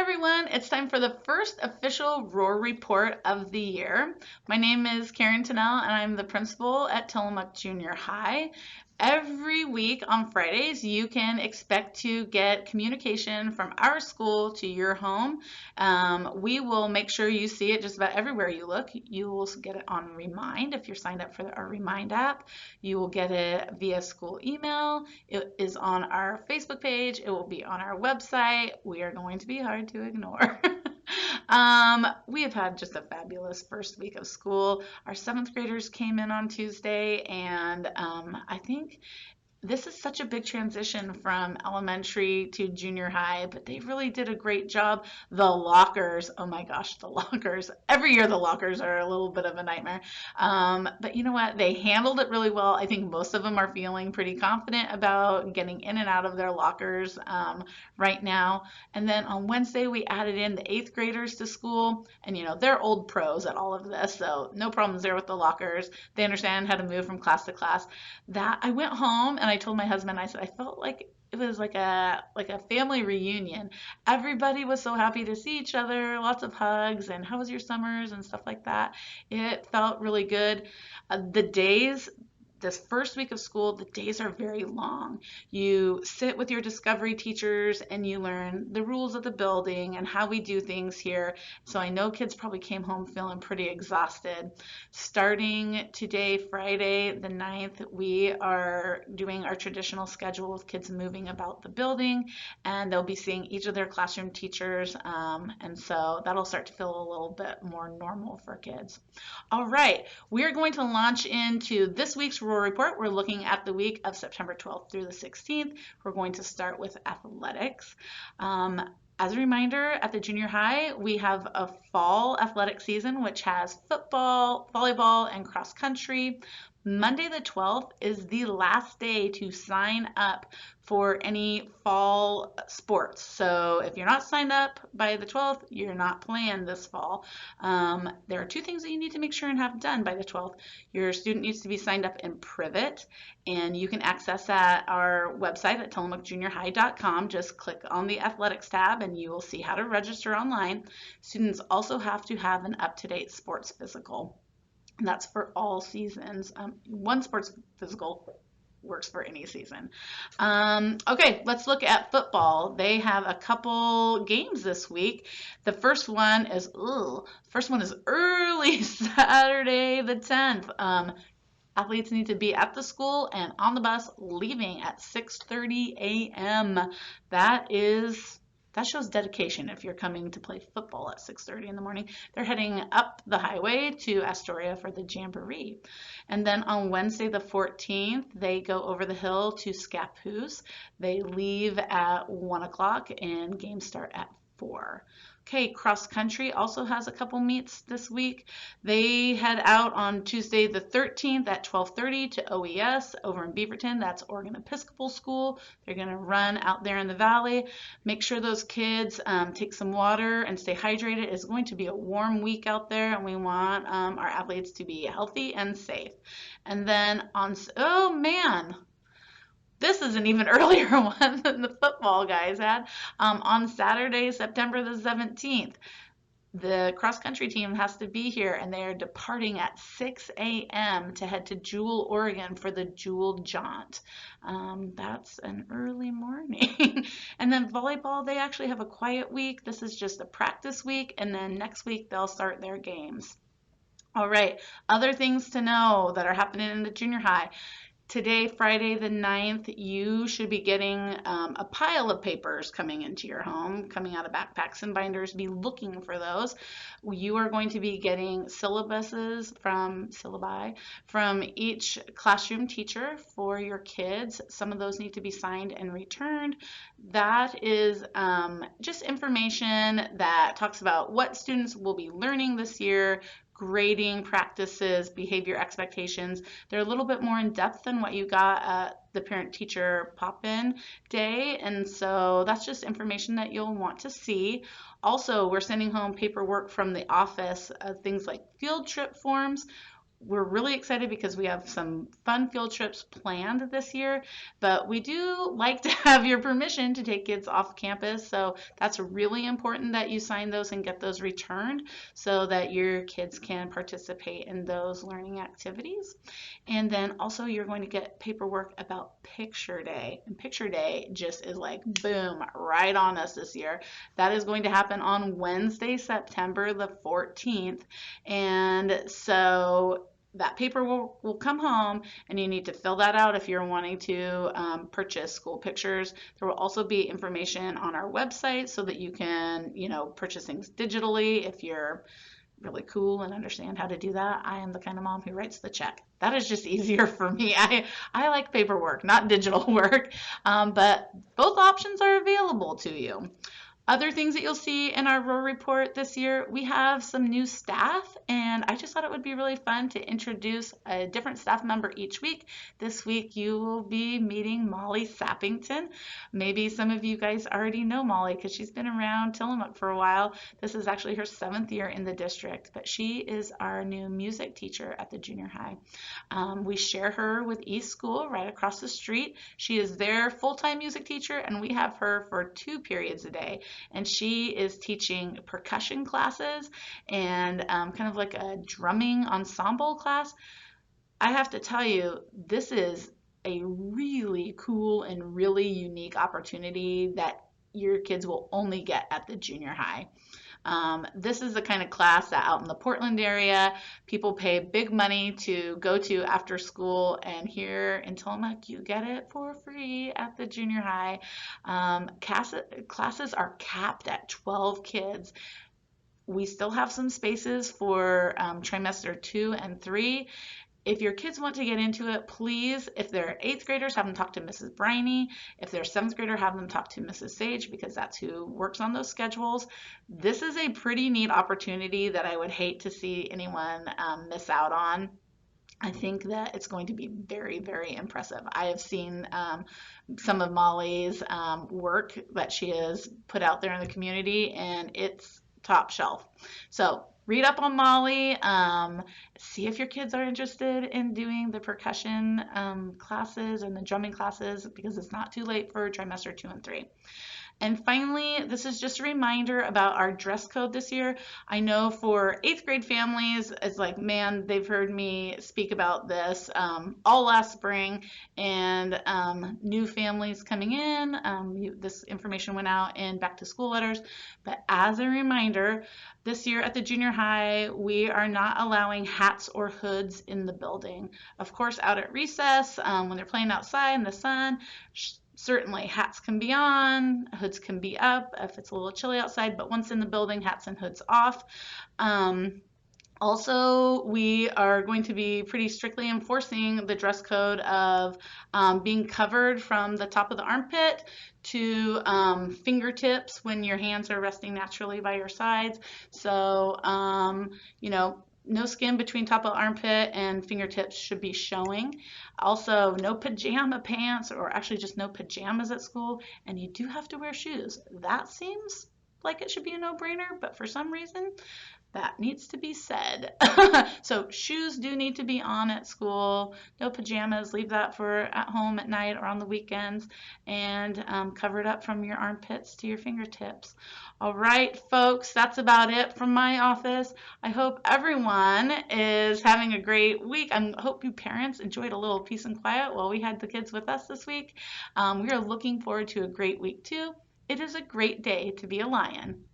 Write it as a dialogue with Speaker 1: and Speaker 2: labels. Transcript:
Speaker 1: everyone, it's time for the first official Roar Report of the year. My name is Karen Thenell and I'm the principal at Tillamook Junior High. Every week on Fridays, you can expect to get communication from our school to your home. We will make sure you see it just about everywhere you look. You will get it on Remind if you're signed up for our Remind app. You will get it via school email. It is on our Facebook page. It will be on our website. We are going to be hard to ignore. We have had just a fabulous first week of school. Our seventh graders came in on Tuesday, and I think this is such a big transition from elementary to junior high, but they really did a great job. The lockers, oh my gosh, the lockers. Every year the lockers are a little bit of a nightmare. But you know what? They handled it really well. I think most of them are feeling pretty confident about getting in and out of their lockers right now. And then on Wednesday, we added in the eighth graders to school, and they're old pros at all of this, so no problems there with the lockers. They understand how to move from class to class. That I went home and I told my husband, I said, I felt like it was like a family reunion. Everybody was so happy to see each other, lots of hugs and how was your summers and stuff like that. It felt really good. The days this first week of school, the days are very long. You sit with your discovery teachers and you learn the rules of the building and how we do things here. So I know kids probably came home feeling pretty exhausted. Starting today, Friday the 9th, we are doing our traditional schedule with kids moving about the building, and they'll be seeing each of their classroom teachers. And so that'll start to feel a little bit more normal for kids. All right, we are going to launch into this week's Roar Report. We're looking at the week of September 12th through the 16th. We're going to start with athletics. As a reminder, at the junior high, we have a fall athletic season, which has football, volleyball, and cross country. Monday the 12th is the last day to sign up for any fall sports. So if you're not signed up by the 12th, you're not playing this fall. There are two things that you need to make sure and have done by the 12th. Your student needs to be signed up in Privet, and you can access that at our website at tillamookjuniorhigh.com. Just click on the athletics tab and you will see how to register online. Students also have to have an up-to-date sports physical. And that's for all seasons. One sports physical works for any season. Okay, let's look at football. They have a couple games this week. The first one is early Saturday the 10th. Athletes need to be at the school and on the bus leaving at 6:30 a.m. That shows dedication if you're coming to play football at 6:30 in the morning. They're heading up the highway to Astoria for the Jamboree. And then on Wednesday the 14th, they go over the hill to Scappoose. They leave at 1 o'clock and games start at 4. Okay, cross country also has a couple meets this week. They head out on Tuesday the 13th at 12:30 to OES over in Beaverton. That's Oregon Episcopal School. They're going to run out there in the valley. Make sure those kids take some water and stay hydrated. It's going to be a warm week out there, and we want our athletes to be healthy and safe. And then oh man, this is an even earlier one than the football guys had. On Saturday, September the 17th, the cross-country team has to be here, and they are departing at 6 a.m. to head to Jewel, Oregon for the Jewel Jaunt. That's an early morning. And then volleyball, they actually have a quiet week. This is just a practice week, and then next week they'll start their games. All right, other things to know that are happening in the junior high. Today, Friday the 9th, you should be getting a pile of papers coming into your home, coming out of backpacks and binders. Be looking for those. You are going to be getting syllabi from each classroom teacher for your kids. Some of those need to be signed and returned. That is just information that talks about what students will be learning this year, grading practices, behavior expectations. They're a little bit more in depth than what you got at the parent-teacher pop-in day, and so that's just information that you'll want to see. Also, we're sending home paperwork from the office, things like field trip forms. we're really excited because we have some fun field trips planned this year, but we do like to have your permission to take kids off campus. So that's really important that you sign those and get those returned so that your kids can participate in those learning activities. And then also you're going to get paperwork about Picture Day. And Picture Day just is like boom, right on us this year. That is going to happen on Wednesday, September the 14th. And so that paper will come home and you need to fill that out if you're wanting to purchase school pictures. There will also be information on our website so that you can, purchase things digitally if you're really cool and understand how to do that. I am the kind of mom who writes the check. That is just easier for me. I like paperwork, not digital work, but both options are available to you. Other things that you'll see in our roar report this year, we have some new staff, and I just thought it would be really fun to introduce a different staff member each week. This week you will be meeting Molly Sappington. Maybe some of you guys already know Molly because she's been around Tillamook for a while. This is actually her 7th year in the district, but she is our new music teacher at the junior high. We share her with East School right across the street. She is their full-time music teacher, and we have her for 2 periods a day. And she is teaching percussion classes and kind of like a drumming ensemble class. I have to tell you, this is a really cool and really unique opportunity that your kids will only get at the junior high. This is the kind of class that out in the Portland area, people pay big money to go to after school, and here in Tillamook, you get it for free at the junior high. Classes are capped at 12 kids. We still have some spaces for trimester 2 and 3. If your kids want to get into it, please, if they're 8th graders, have them talk to Mrs. Briney. If they're 7th grader, have them talk to Mrs. Sage because that's who works on those schedules. This is a pretty neat opportunity that I would hate to see anyone miss out on. I think that it's going to be very, very impressive. I have seen some of Molly's work that she has put out there in the community, and it's top shelf. So read up on Molly, see if your kids are interested in doing the percussion classes and the drumming classes because it's not too late for trimester 2 and 3. And finally, this is just a reminder about our dress code this year. I know for 8th grade families, it's like, man, they've heard me speak about this all last spring, and new families coming in, this information went out in back to school letters. But as a reminder, this year at the junior high, we are not allowing hats or hoods in the building. Of course, out at recess, when they're playing outside in the sun, certainly hats can be on, hoods can be up if it's a little chilly outside, but once in the building, hats and hoods off. Also, we are going to be pretty strictly enforcing the dress code of being covered from the top of the armpit to fingertips when your hands are resting naturally by your sides. So, no skin between top of the armpit and fingertips should be showing. Also, no pajama pants, or actually just no pajamas at school, and you do have to wear shoes. That seems like it should be a no-brainer, but for some reason, that needs to be said. So shoes do need to be on at school. No pajamas. Leave that for at home at night or on the weekends, and cover it up from your armpits to your fingertips. All right, folks, that's about it from my office. I hope everyone is having a great week. I hope you parents enjoyed a little peace and quiet while we had the kids with us this week. We are looking forward to a great week too. It is a great day to be a lion.